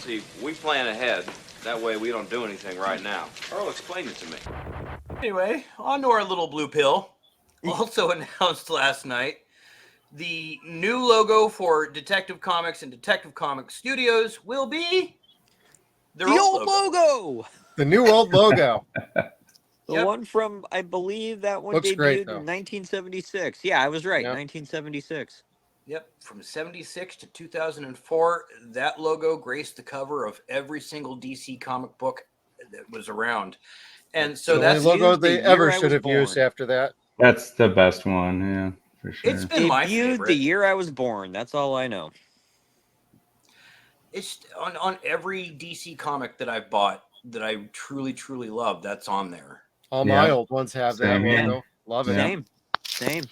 See, we plan ahead. That way we don't do anything right now. Earl, explain it to me. Anyway, on to our little blue pill. Also announced last night, the new logo for Detective Comics and Detective Comics Studios will be their The old old logo. logo. The new old logo. The one from, I believe that one Looks debuted great, in though. 1976. Yeah, I was right. Yep. 1976. Yep, from 76 to 2004, that logo graced the cover of every single DC comic book that was around. And so the that's only logo used the they year ever I should was have used born. after that. That's the best one, yeah, for sure. It's been my Debuted favorite. the year I was born. That's all I know. It's on every DC comic that I've bought that I truly, truly love, that's on there. All my Yeah. old ones have Same that here. logo. Love it. Yeah. Same.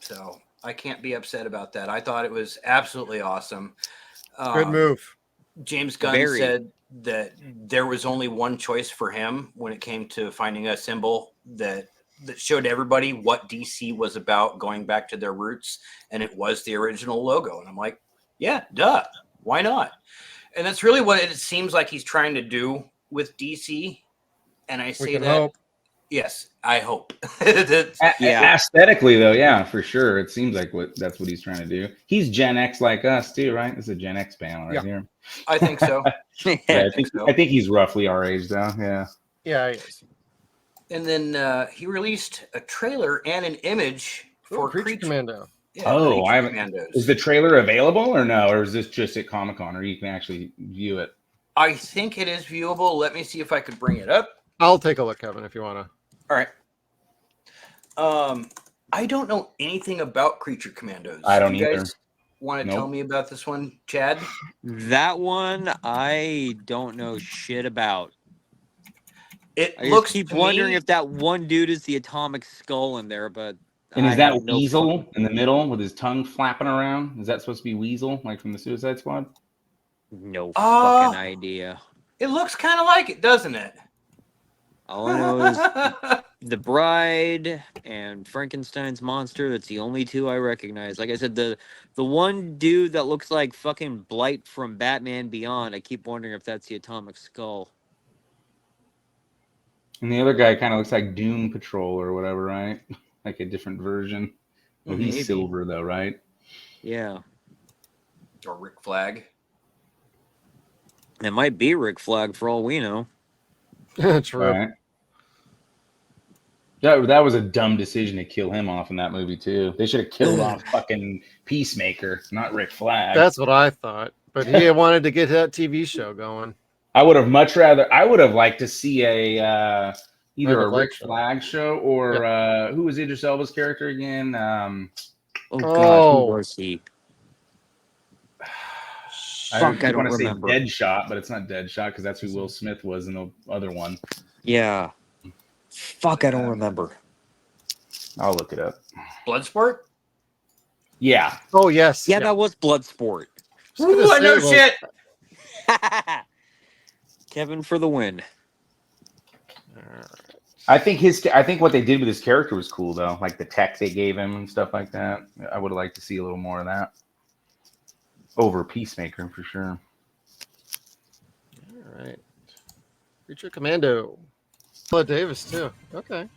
So I can't be upset about that. I thought it was absolutely awesome. Good move. James Gunn Very. said that there was only one choice for him when it came to finding a symbol that showed everybody what DC was about, going back to their roots, and it was the original logo. And I'm like, yeah, duh, why not? And that's really what it seems like he's trying to do with DC. And I say can that, hope. yes, I hope. Yeah. Aesthetically, though, yeah, for sure. It seems like that's what he's trying to do. He's Gen X like us, too, right? This is a Gen X panel right here. I think so. Yeah, I think he's roughly our age, though. Yeah. Yeah, he is. And then he released a trailer and an image for Creature Commando. Yeah, Oh, Creature Commandos. Is the trailer available or no? Or is this just at Comic-Con, or you can actually view it? I think it is viewable. Let me see if I could bring it up. I'll take a look, Kevin, if you want to. All right. I don't know anything about Creature Commandos. I don't you either. guys want to tell me about this one, Chad? That one I don't know shit about. It I looks just keep to wondering me, if that one dude is the atomic skull in there, but And is I that have no Weasel fucking- in the middle with his tongue flapping around? Is that supposed to be Weasel, like from the Suicide Squad? No fucking idea. It looks kind of like it, doesn't it? All I know is the Bride and Frankenstein's monster. That's the only two I recognize. Like I said, the one dude that looks like fucking Blight from Batman Beyond. I keep wondering if that's the atomic skull. And the other guy kind of looks like Doom Patrol or whatever, right? Like a different version. Well, Maybe. he's silver, though, right? Yeah. Or Rick Flag. It might be Rick Flag for all we know. True. Right. That was a dumb decision to kill him off in that movie, too. They should have killed off fucking Peacemaker, not Rick Flag. That's what I thought. But he wanted to get that TV show going. I would have I would have liked to see a either a Rick show. Flag show or who was Idris Elba's character again? Oh, God, who was he? I don't want to say remember. Deadshot, but it's not Deadshot because that's who Will Smith was in the other one. Yeah. Fuck, I don't remember. I'll look it up. Bloodsport? Yeah. Oh, yes. Yeah, that was Bloodsport. Ooh, I know shit. Kevin for the win. I think what they did with his character was cool though, like the tech they gave him and stuff like that. I would have liked to see a little more of that over Peacemaker for sure. All right. Creature Commando. Paula Davis, too. Okay.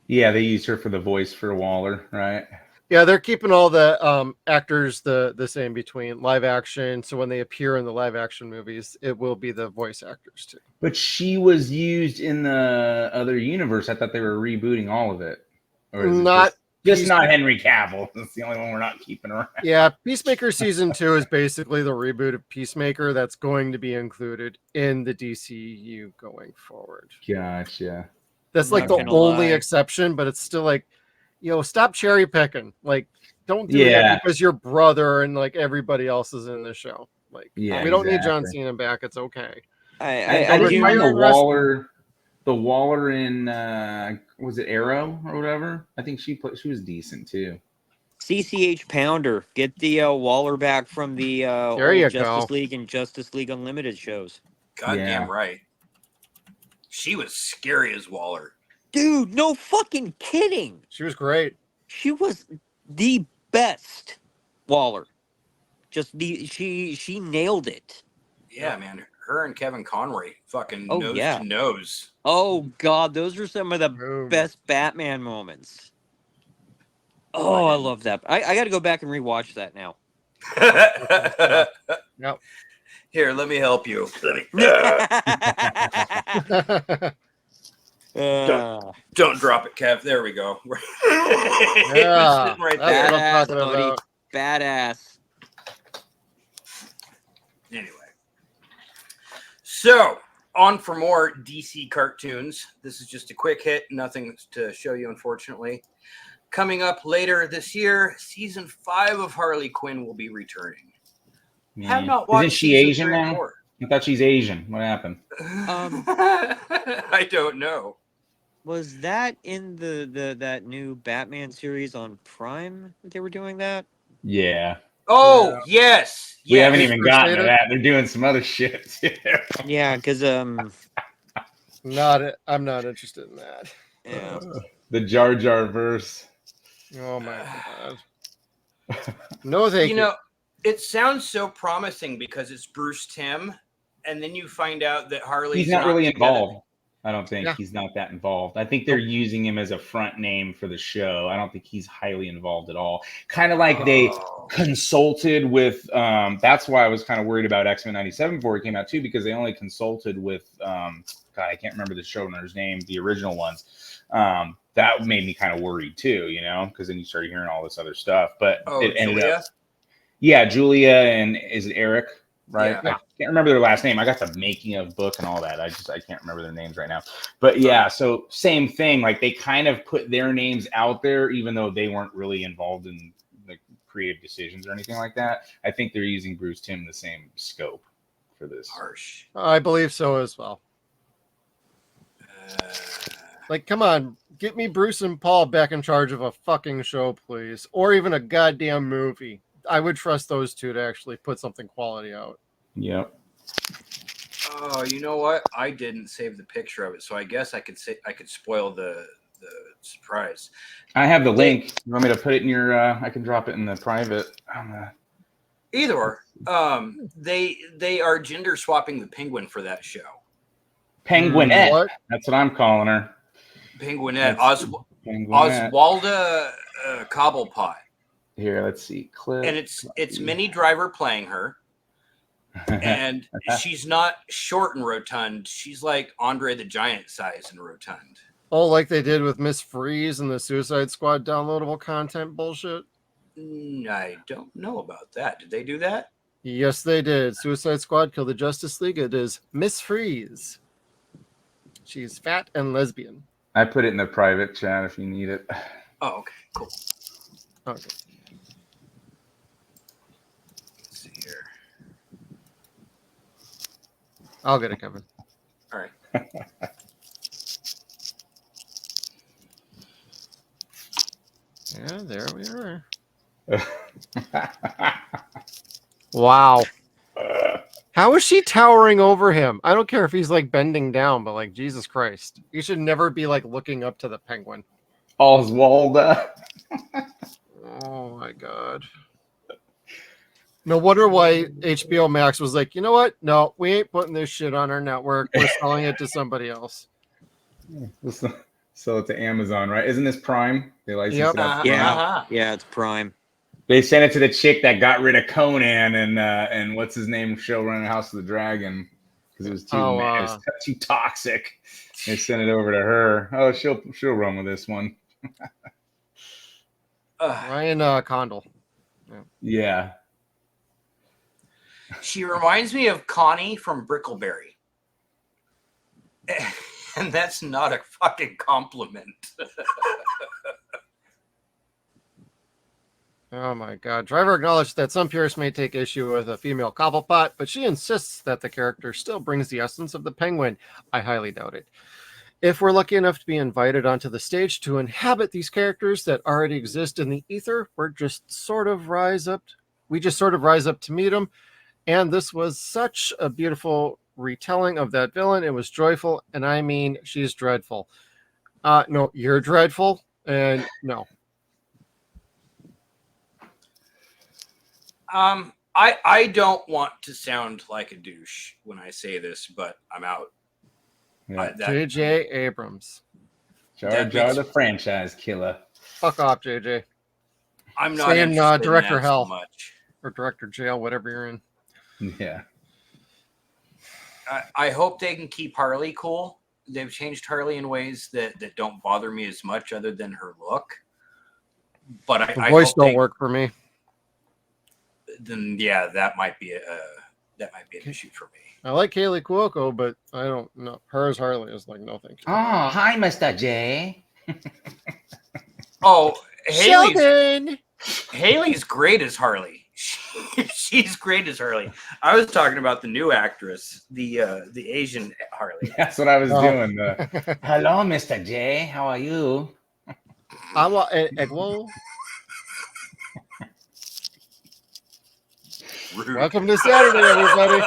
Yeah, they used her for the voice for Waller, right? Yeah, they're keeping all the actors the same between live action. So when they appear in the live action movies, it will be the voice actors too. But she was used in the other universe. I thought they were rebooting all of it. Or is Not it just not Henry Cavill. That's the only one we're not keeping around. Yeah, Peacemaker season 2 is basically the reboot of Peacemaker that's going to be included in the DCU going forward. Gotcha. That's like Not the gonna only lie. exception, but it's still like, stop cherry picking. Like, don't do that because your brother and like everybody else is in the show. Like, we don't need John Cena back. It's okay. I did do find remember. the Waller in was it Arrow or whatever? I think she was decent too. CCH Pounder. Get the Waller back from the There you old Justice go. League and Justice League Unlimited shows. Goddamn right. She was scary as Waller. Dude, no fucking kidding. She was great. She was the best Waller. She nailed it. Yeah, man. Her and Kevin Conroy fucking Oh, nose yeah. to nose. Oh God, those are some of the Boom. best Batman moments. Oh, I love that. I got to go back and rewatch that now. Yep. Here, let me help you. Don't drop it, Kev. There we go. It was sitting right that's there. what I'm Badass, talking buddy. about. Badass. Anyway. So, on for more DC cartoons. This is just a quick hit. Nothing to show you, unfortunately. Coming up later this year, season 5 of Harley Quinn will be returning. Have not watched Isn't she season Asian 3 and now? 4. I thought she's Asian. What happened? I don't know. Was that in the that new Batman series on Prime that they were doing that? Yeah. Oh, yes. We haven't Yes. even gotten to Crusader? that. They're doing some other shit. Yeah, because I'm not interested in that. yeah. The Jar Jar verse. Oh my god. No, thank you. You know, it sounds so promising because it's Bruce Timm, and then you find out that Harley's He's not really together. involved. I don't think Yeah. he's not that involved. I think they're using him as a front name for the show. I don't think he's highly involved at all. Kind of like they consulted with. That's why I was kind of worried about X-Men '97 before it came out too, because they only consulted with. God, I can't remember the showrunner's name. The original ones. That made me kind of worried too, you know, because then you started hearing all this other stuff. But it ended Julia? up. Yeah, Julia and is it Eric? Right? Yeah. I can't remember their last name. I got the making of book and all that. I can't remember their names right now. But yeah, so same thing. Like they kind of put their names out there, even though they weren't really involved in the creative decisions or anything like that. I think they're using Bruce Timm the same scope for this. Harsh. I believe so as well. Like, come on, get me Bruce and Paul back in charge of a fucking show, please, or even a goddamn movie. I would trust those two to actually put something quality out. Yep. Oh, you know what? I didn't save the picture of it, so I guess I could spoil the surprise. I have the link. You want me to put it in your? I can drop it in the private. Either or. They are gender swapping the Penguin for that show. Penguinette. What? That's what I'm calling her. Penguinette. Penguinette. Oswalda Cobblepot. Here, let's see. Clip. And it's Minnie Driver playing her. And she's not short and rotund. She's like Andre the Giant size and rotund. Oh, like they did with Miss Freeze and the Suicide Squad downloadable content bullshit? I don't know about that. Did they do that? Yes, they did. Suicide Squad killed the Justice League. It is Miss Freeze. She's fat and lesbian. I put it in the private chat if you need it. Oh, okay, cool. Okay. Let's see here. I'll get it, Kevin. All right. Yeah, there we are. Wow. How is she towering over him? I don't care if he's like bending down, but like Jesus Christ. You should never be like looking up to the Penguin. Oswalda. Oh my god. No wonder why HBO Max was like, you know what? No, we ain't putting this shit on our network. We're selling it to somebody else. Sell it to Amazon, right? Isn't this Prime? They license it out. Yeah, yeah, it's Prime. They sent it to the chick that got rid of Conan and what's his name, showrunner House of the Dragon, because it was too toxic. They sent it over to her. Oh, she'll run with this one. Ryan Condal. Yeah. She reminds me of Connie from Brickleberry. And that's not a fucking compliment. Oh my god. Driver acknowledged that some purists may take issue with a female Cobblepot, but she insists that the character still brings the essence of the Penguin. I highly doubt it. If we're lucky enough to be invited onto the stage to inhabit these characters that already exist in the ether, we just sort of rise up to meet them. And this was such a beautiful retelling of that villain. It was joyful, and I mean, she's dreadful. No, you're dreadful, and no. I don't want to sound like a douche when I say this, but I'm out. Yeah. J.J. Abrams. Jar that Jar makes- the franchise killer. Fuck off, J.J. I'm not Stay in, interested Director in that Hell. so much. Or Director Jail, whatever you're in. Yeah. I hope they can keep Harley cool. They've changed Harley in ways that don't bother me as much, other than her look. But The I voice hope don't they, work for me. then yeah, that might be an issue for me. I like Kaylee Cuoco, but I don't know. Her as Harley is like, no thank you. Oh, hi, Mr. J. Oh, Sheldon! Haley's great as Harley. She's great as Harley. I was talking about the new actress, the Asian Harley. That's what I was Oh. doing. Hello, Mr. J. How are you? I want Egwo. Rude. Welcome to Saturday, everybody.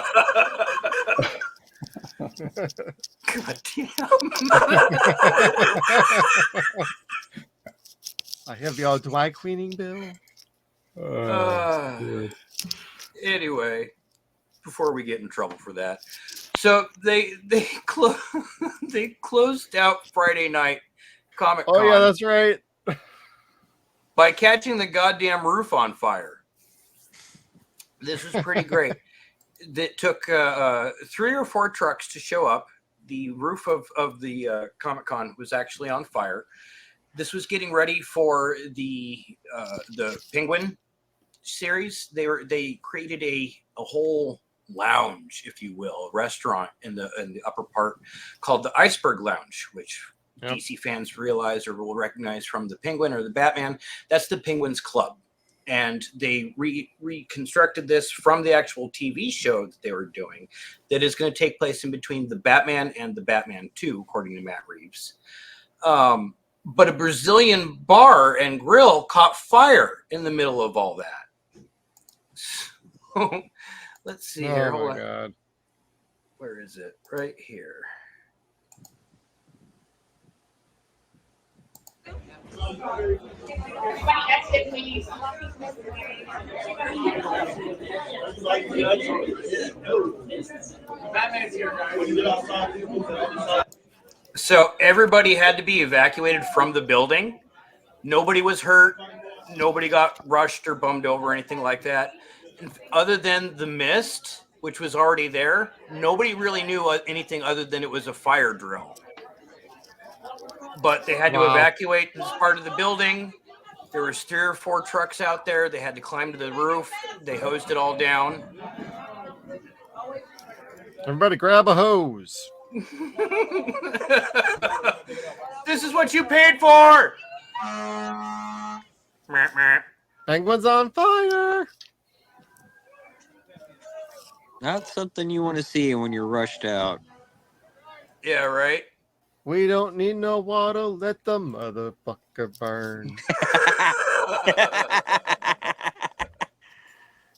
God damn. I have the old dry cleaning bill. Anyway, before we get in trouble for that, so they closed out Friday night Comic Con. Oh yeah, that's right. by catching the goddamn roof on fire. This was pretty great. It took 3 or 4 trucks to show up. The roof of the Comic Con was actually on fire. This was getting ready for the Penguin series. They created a whole lounge, if you will, a restaurant in the upper part called the Iceberg Lounge, which DC fans realize or will recognize from the Penguin or the Batman. That's the Penguin's Club. And they reconstructed this from the actual TV show that they were doing that is going to take place in between the Batman and the Batman 2, according to Matt Reeves. But a Brazilian bar and grill caught fire in the middle of all that. So, let's see here. Oh Hold my on. god. Where is it? Right here. So everybody had to be evacuated from the building. Nobody was hurt. Nobody got rushed or bummed over or anything like that. And other than the mist, which was already there, nobody really knew anything other than it was a fire drill. But they had to evacuate this part of the building. There was 3 or 4 trucks out there. They had to climb to the roof. They hosed it all down. Everybody grab a hose. This is what you paid for. Penguin's on fire. Not something you want to see when you're rushed out. Yeah, right. We don't need no water. Let the motherfucker burn.